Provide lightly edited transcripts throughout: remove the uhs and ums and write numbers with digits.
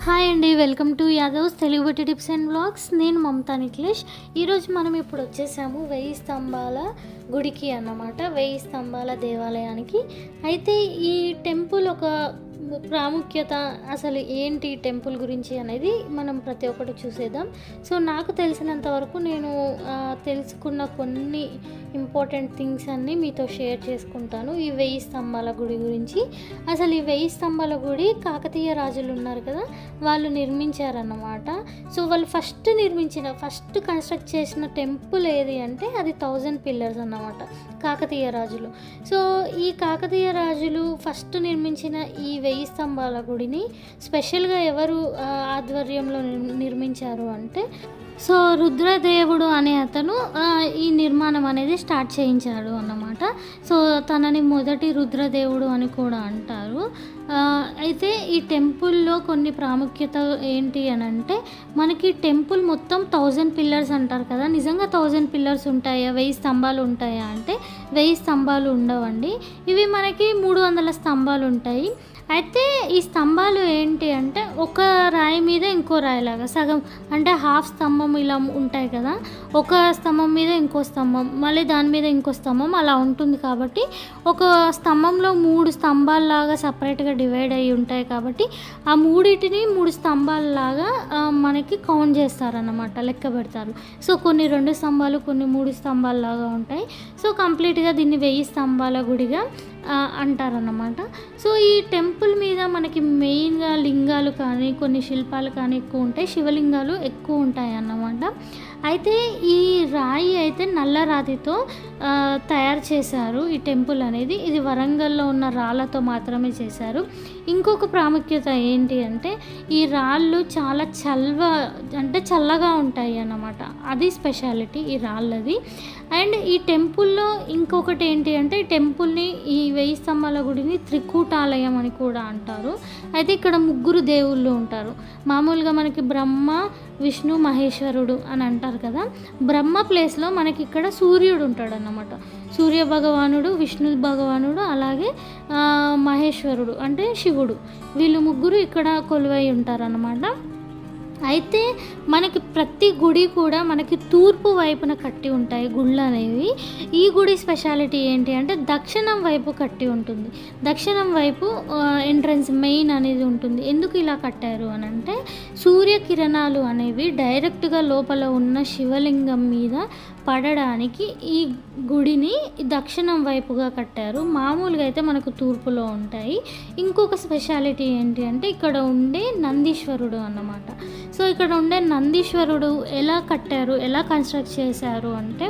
Hi అండి, welcome to Yadavs Telugu బట్టి tips and blogs. నేను మమతా నిఖిలేష్. ఈరోజు మనం ఇప్పుడు వచ్చేసాము 1000 స్తంభాల గుడికి అన్నమాట, 1000 స్తంభాల దేవాలయానికి. అయితే ఈ టెంపుల్ ఒక ప్రాముఖ్యత, అసలు ఏంటి టెంపుల్ గురించి అనేది మనం ప్రతి ఒక్కటి చూసేద్దాం. సో నాకు తెలిసినంత వరకు నేను తెలుసుకున్న కొన్ని ఇంపార్టెంట్ థింగ్స్ అన్నీ మీతో షేర్ చేసుకుంటాను ఈ 1000 స్తంభాల గుడి గురించి. అసలు ఈ 1000 స్తంభాల గుడి కాకతీయ రాజులు ఉన్నారు కదా, వాళ్ళు నిర్మించారన్నమాట. సో వాళ్ళు ఫస్ట్ కన్స్ట్రక్ట్ చేసిన టెంపుల్ ఏది అంటే అది 1000 పిల్లర్స్ అన్నమాట, కాకతీయ రాజులు. సో ఈ కాకతీయ రాజులు ఫస్ట్ నిర్మించిన ఈ 1000 స్తంభాల గుడిని స్పెషల్గా ఎవరు ఆధ్వర్యంలో నిర్మించారు అంటే, సో రుద్రదేవుడు అనే అతను ఈ నిర్మాణం అనేది స్టార్ట్ చేయించాడు అన్నమాట. సో తనని మొదటి రుద్రదేవుడు అని కూడా అంటారు. అయితే ఈ టెంపుల్లో కొన్ని ప్రాముఖ్యత ఏంటి అని అంటే, మనకి టెంపుల్ మొత్తం 1000 పిల్లర్స్ అంటారు కదా, నిజంగా 1000 పిల్లర్స్ ఉంటాయా, 1000 స్తంభాలు ఉంటాయా అంటే 1000 స్తంభాలు ఉండవండి. ఇవి మనకి 300 స్తంభాలు ఉంటాయి. అయితే ఈ స్తంభాలు ఏంటి అంటే, ఒక రాయి మీద ఇంకో రాయిలాగా సగం అంటే హాఫ్ స్తంభం ఇలా ఉంటాయి కదా, ఒక స్తంభం మీద ఇంకో స్తంభం, మళ్ళీ దాని మీద ఇంకో స్తంభం అలా ఉంటుంది. కాబట్టి ఒక స్తంభంలో 3 స్తంభాలలాగా సపరేట్గా డివైడ్ అయ్యి ఉంటాయి. కాబట్టి ఆ మూడింటిని 3 స్తంభాలలాగా మనకి కౌంట్ చేస్తారన్నమాట, లెక్క పెడతారు. సో కొన్ని 2 స్తంభాలు, కొన్ని 3 స్తంభాలలాగా ఉంటాయి. సో కంప్లీట్గా దీన్ని 1000 స్తంభాల గుడిగా అంటారన్నమాట. సో ఈ టెంపుల్ మీద మనకి మెయిన్గా లింగాలు కానీ కొన్ని శిల్పాలు కానీ ఎక్కువ ఉంటాయి, శివలింగాలు ఎక్కువ ఉంటాయి అన్నమాట. అయితే ఈ రాయి అయితే నల్ల రాతితో తయారు చేశారు ఈ టెంపుల్ అనేది. ఇది వరంగల్లో ఉన్న రాళ్ళతో మాత్రమే చేశారు. ఇంకొక ప్రాముఖ్యత ఏంటి అంటే, ఈ రాళ్ళు చాలా చల్లగా ఉంటాయి అన్నమాట, అది స్పెషాలిటీ ఈ రాళ్ళది. అండ్ ఈ టెంపుల్లో ఇంకొకటి ఏంటి అంటే, ఈ టెంపుల్ని ఈ 1000 స్తంభాల గుడిని త్రికూటాలయం అని కూడా అంటారు. అయితే ఇక్కడ 3 దేవుళ్ళు ఉంటారు. మామూలుగా మనకి బ్రహ్మ, విష్ణు, మహేశ్వరుడు అని అంటారు కదా, బ్రహ్మ ప్లేస్లో మనకి ఇక్కడ సూర్యుడు ఉంటాడు అన్నమాట. సూర్య భగవానుడు, విష్ణు భగవానుడు, అలాగే మహేశ్వరుడు అంటే శివుడు, వీళ్ళు 3 ఇక్కడ కొలువై ఉంటారన్నమాట. అయితే మనకి ప్రతి గుడి కూడా మనకి తూర్పు వైపున కట్టి ఉంటాయి గుళ్ళు అనేవి. ఈ గుడి స్పెషాలిటీ ఏంటి అంటే, దక్షిణం వైపు కట్టి ఉంటుంది. దక్షిణం వైపు ఎంట్రన్స్ మెయిన్ అనేది ఉంటుంది. ఎందుకు ఇలా కట్టారు అని అంటే, సూర్యకిరణాలు అనేవి డైరెక్ట్గా లోపల ఉన్న శివలింగం మీద పడడానికి ఈ గుడిని దక్షిణం వైపుగా కట్టారు. మామూలుగా అయితే మనకు తూర్పులో ఉంటాయి. ఇంకొక స్పెషాలిటీ ఏంటి అంటే, ఇక్కడ ఉండే నందీశ్వరుడు అన్నమాట. సో ఇక్కడ ఉండే నందీశ్వరుడు ఎలా కట్టారు, ఎలా కన్స్ట్రక్ట్ చేశారు అంటే,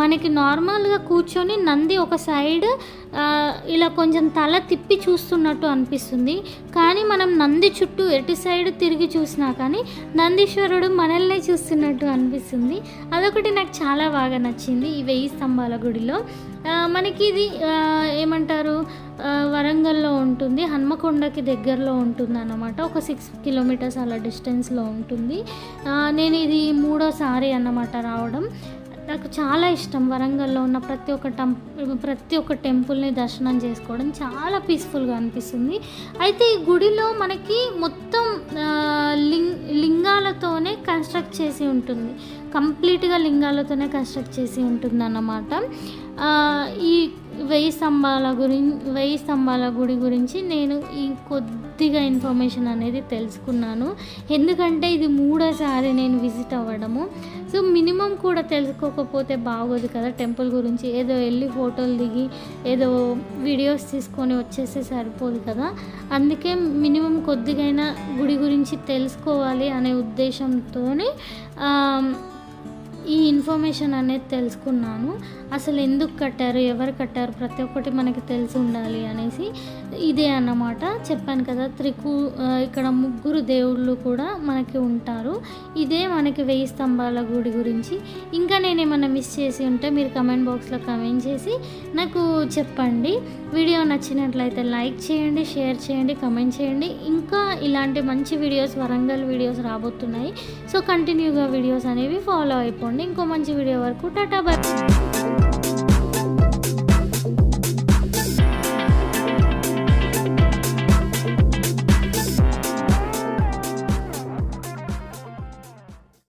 మనకి నార్మల్గా కూర్చొని నంది ఒక సైడ్ ఇలా కొంచెం తల తిప్పి చూస్తున్నట్టు అనిపిస్తుంది. కానీ మనం నంది చుట్టూ ఎటు సైడ్ తిరిగి చూసినా కానీ నందీశ్వరుడు మనల్ని చూస్తున్నట్టు అనిపిస్తుంది. అదొకటి నాకు చాలా బాగా నచ్చింది ఈ 1000 స్తంభాల గుడిలో. మనకి ఇది ఏమంటారు, వరంగల్లో ఉంటుంది, హన్మకొండకి దగ్గరలో ఉంటుంది అన్నమాట. ఒక 6 కిలోమీటర్స్ అలా డిస్టెన్స్లో ఉంటుంది. నేను ఇది 3వ సారి అన్నమాట రావడం. నాకు చాలా ఇష్టం వరంగల్లో ఉన్న ప్రతి ఒక్క టెంపుల్ని దర్శనం చేసుకోవడం, చాలా పీస్ఫుల్గా అనిపిస్తుంది. అయితే ఈ గుడిలో మనకి మొత్తం లింగాలతోనే కన్స్ట్రక్ట్ చేసి ఉంటుంది, కంప్లీట్గా లింగాలతోనే కన్స్ట్రక్ట్ చేసి ఉంటుంది అన్నమాట. ఈ 1000 స్తంభాల గుడి గురించి నేను ఈ కొద్దిగా ఇన్ఫర్మేషన్ అనేది తెలుసుకున్నాను. ఎందుకంటే ఇది 3వ సారి నేను విజిట్ అవ్వడము. సో మినిమం కూడా తెలుసుకోకపోతే బాగోదు కదా టెంపుల్ గురించి. ఏదో వెళ్ళి ఫోటోలు దిగి ఏదో వీడియోస్ తీసుకొని వచ్చేస్తే సరిపోదు కదా. అందుకే మినిమం కొద్దిగైనా గుడి గురించి తెలుసుకోవాలి అనే ఉద్దేశంతోనే ఈ ఇన్ఫర్మేషన్ అనేది తెలుసుకున్నాను. అసలు ఎందుకు కట్టారు, ఎవరు కట్టారు, ప్రతి ఒక్కటి మనకి తెలిసి ఉండాలి అనేసి ఇదే అన్నమాట. చెప్పాను కదా, ఇక్కడ 3 దేవుళ్ళు కూడా మనకి ఉంటారు. ఇదే మనకి 1000 స్తంభాల గుడి గురించి. ఇంకా నేను ఏమైనా మిస్ చేసి ఉంటే మీరు కమెంట్ బాక్స్లో కమెంట్ చేసి నాకు చెప్పండి. వీడియో నచ్చినట్లయితే లైక్ చేయండి, షేర్ చేయండి, కమెంట్ చేయండి. ఇంకా ఇలాంటి మంచి వీడియోస్, వరంగల్ వీడియోస్ రాబోతున్నాయి. సో కంటిన్యూగా వీడియోస్ అనేవి ఫాలో అయిపోండి. ఇంకో మంచి వీడియో వరకు టాటా బై.